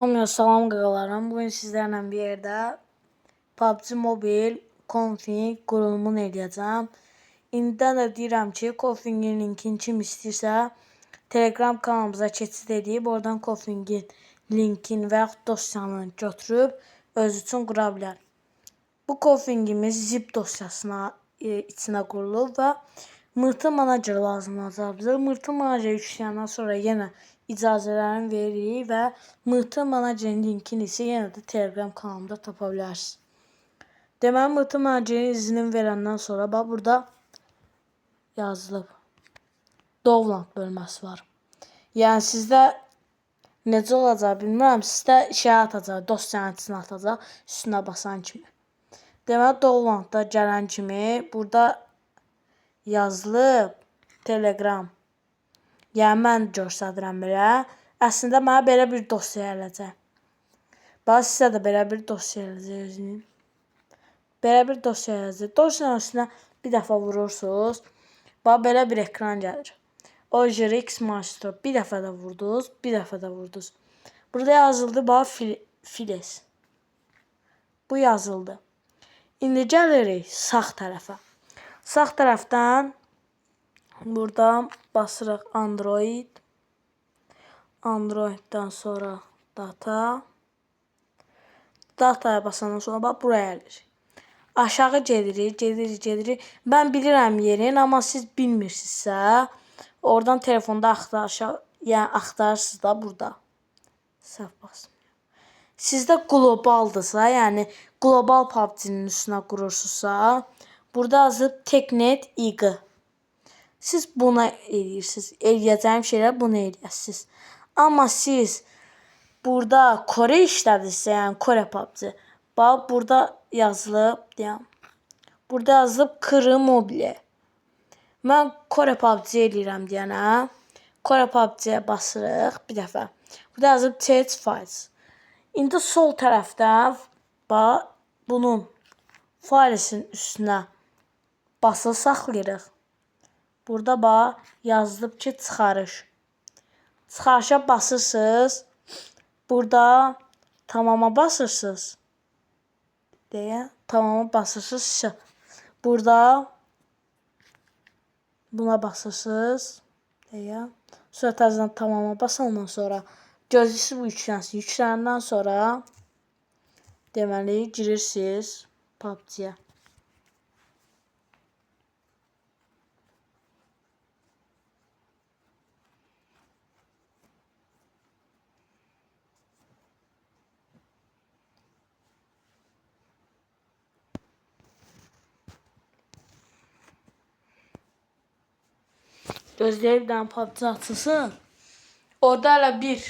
Salam qaqalarım. Bugün sizlərlə bir yerdə PUBG Mobile config qurulumunu eləyəcəm. İndidən də deyirəm ki, configin linkini kim istəyirsə Telegram kanalımıza keçid edib, oradan configin linkini və yaxud dosyanı götürüb öz üçün qura bilər. Bu configimiz zip dosyasına içinə qurulub və Mırtı manager lazım olacaq bizə. Mırtı manager yükləyəndən sonra yenə icazələrini veririk və Mırtı managerin linkini isə yenə də Telegram kanalımda tapa bilərsiniz. Deməli, Mırtı managerin iznini verəndən sonra bax burada yazılıb. Download bölməsi var. Yəni sizdə necə olacaq bilmirəm. Sizdə şey atacaq, dosyanın içinə atacaq üstünə basan kimi. Deməli, downloadda gələn kimi burada yazılıb Telegram. Yəni mən göstərirəm belə. Əslində mənə belə bir dosya gələcək. Bax sizə də belə bir dosya gələcək. Belə bir dosya gələcək. Dosyanın üstünə bir dəfə vurursunuz. Bax belə bir ekran gəlir. OJRX Master. Bir dəfə də vurdunuz, bir dəfə də vurdunuz. Burada yazıldı bax files. Bu yazıldı. İndi gəlirik sağ tərəfə. Sağ tərəfdən buradan basırıq Android. Androiddən sonra data. Dataya basandan sonra bax buraya gəlirik. Aşağı gedirik. Mən bilirəm yerin, amma siz bilmirsinizsə, oradan telefonda axtarırsınız da burada. Səhv basmıyorum. Sizdə qlobaldırsa, yəni qlobal PUBG-nin üstünə qurursunuzsa, burada yazıb Teknet İQ. Siz buna eləyirsiniz. Eləyəcəyim şeylər bunu eləyəsiniz. Amma siz burada Kore işlədirsə, yəni Kore PUBG. Bax burada yazılıb, deyəm. Burada yazılıb Kırı Mobile. Mən Kore PUBG eləyirəm deyənə. Kore PUBG-yə basırıq bir dəfə. Burada yazılıb Test Files. İndi sol tərəfdə bax bunun failisinin üstünə basılı saxlayırıq. Burada bax yazılıb ki, çıxarış. Çıxarışa basırsınız. Burada tamama basırsınız. Tamama basırsınız. Burada buna basırsınız. Sonra təzədən tamama basandan sonra gözlüsü bu yüklənsin. Yüklənəndən sonra deməli girirsiniz PUBG-yə. Gözləyib bir dənə PUBG açılsın. Orada hələ bir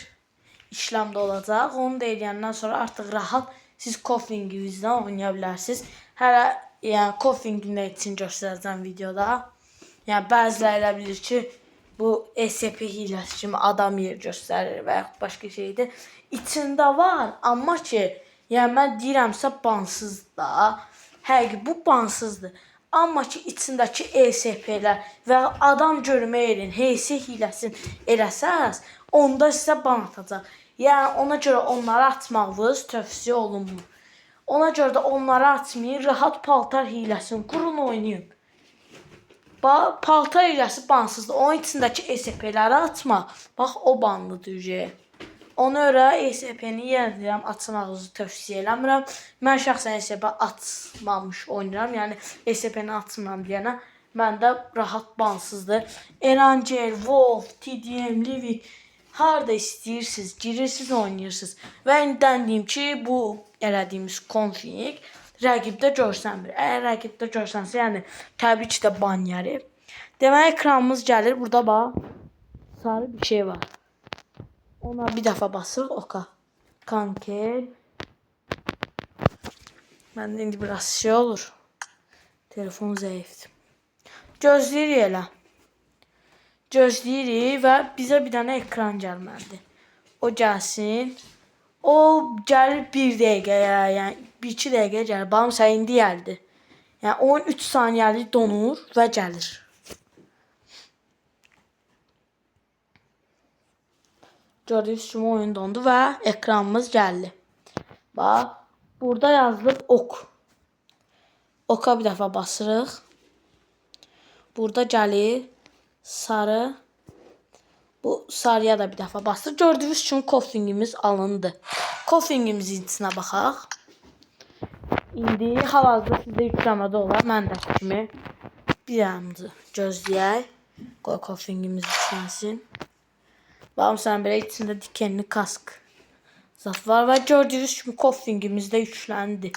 işləmdə olacaq. Onu da eləyəndən sonra artıq rahat siz config'inizdən oynaya bilərsiniz. Hələ yəni config'in üçün göstərəcəm videoda. Yəni bəziləri elə bilir ki, bu ESP hiləsi kimi adam yer göstərir və yaxud başqa şeydir. İçində var, amma ki, yəni mən deyirəmsə bansızdır da. Həqiqi bu bansızdır. Amma ki, içindəki ESP-lər və adam görmə yerin, heysi hiləsini eləsəz, onda sizə ban atacaq. Yəni, ona görə onları atmağınız tövsiyə olunmur. Ona görə də onları atmayın, rahat paltar hiləsini qurun, oynayın. Paltar hiləsi bansızdır. Onun içindəki ESP-ləri atma, bax, o banlıdır. Ona görə ESP-ni yenə deyirəm, açmağınızı tövsiyə eləmirəm. Mən şəxsən ESP açmamış oynayıram. Yəni, ESP-ni açmıram deyənə, məndə rahat bansızdır. Erangel, Wolf, TDM, Livik, harada istəyirsiniz, girirsiniz, oynayırsınız. Və indidən deyim ki, bu elədiyimiz config rəqibdə görsənmir. Əgər rəqibdə görsənsə, yəni təbii ki də ban yeri. Deməli, ekranımız gəlir. Burada bax, sarı bir şey var. Ona bir dəfə basırıq, oka. Kankel. Məndə indi biraz şey olur. Telefon zəifdir. Gözləyirik elə. Gözləyirik və bizə bir dənə ekran gəlməlidir. O gəlsin. O gəlir 1 dəqiqəyə, yəni 1-2 dəqiqəyə gəlir. Baxımsa indi gəldi. Yəni 13 saniyəlik donur və gəlir. Gördüyünüz kimi oyun dondu və ekranımız gəldi. Bax, burada yazılıb ok. Oka bir dəfə basırıq. Burada gəlir sarı. Bu sarıya da bir dəfə basırıq. Gördüyünüz kimi kofingimiz alındı. Kofingimizin içinə baxaq. İndi hal-hazırda sizdə yükləmədə olar. Məndəki kimi bir yanımızı gözləyək. Qoy kofingimiz yüklənsin. Baxın, belə içində dikenli kask zat var və gördüyünüz kimi kofingimiz də yükləndi.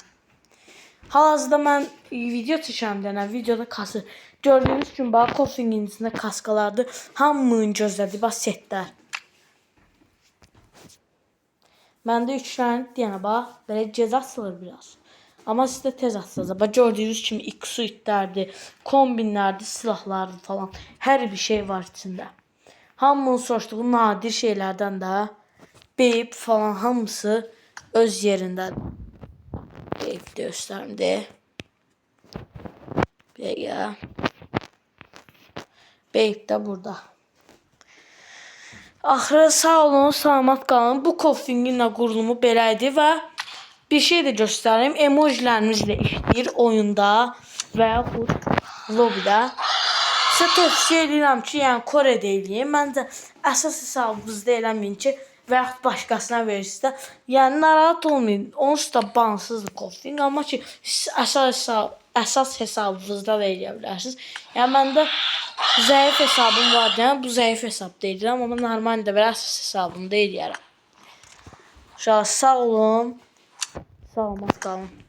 Hal-hazırda mən video çəkəndə, videoda kasır. Gördüyünüz kimi bax, kofingin içində kaskalardır. Hamının gözlədiyi bax setlər. Məndə yüklənib deyənə bax, belə gec açılır biraz. Amma sizdə tez açılacaq. Bax, gördüyünüz kimi X-suitlərdir, kombinlərdir, silahlardır falan. Hər bir şey var içində. Hamının soruşduğu nadir şeylərdən də beyb falan hamısı öz yerindədir. Beyb də göstərimdi. Belə. Beyb də burada. Axırı sağ olun, salamat qalın. Bu kofingin qurulumu belə idi və bir şey də göstərim. Emojilərimizlə işləyir oyunda və yaxud lobbydə. Sizə tövsiyə edirəm ki, yəni Kore'də eləyin. Məncə əsas hesabınızda eləməyin ki, və yaxud başqasına verirsinizdə. Yəni narahat olmayın. Onsuz da bansızdır kofing, amma ki əsas hesabınızda da eləyə bilərsiniz. Yəni məndə zəif hesabım var deyəm, bu zəif hesabda edirəm, amma normaldə belə əsas hesabımda eləyərəm. Sağ olun. Salamat qalın.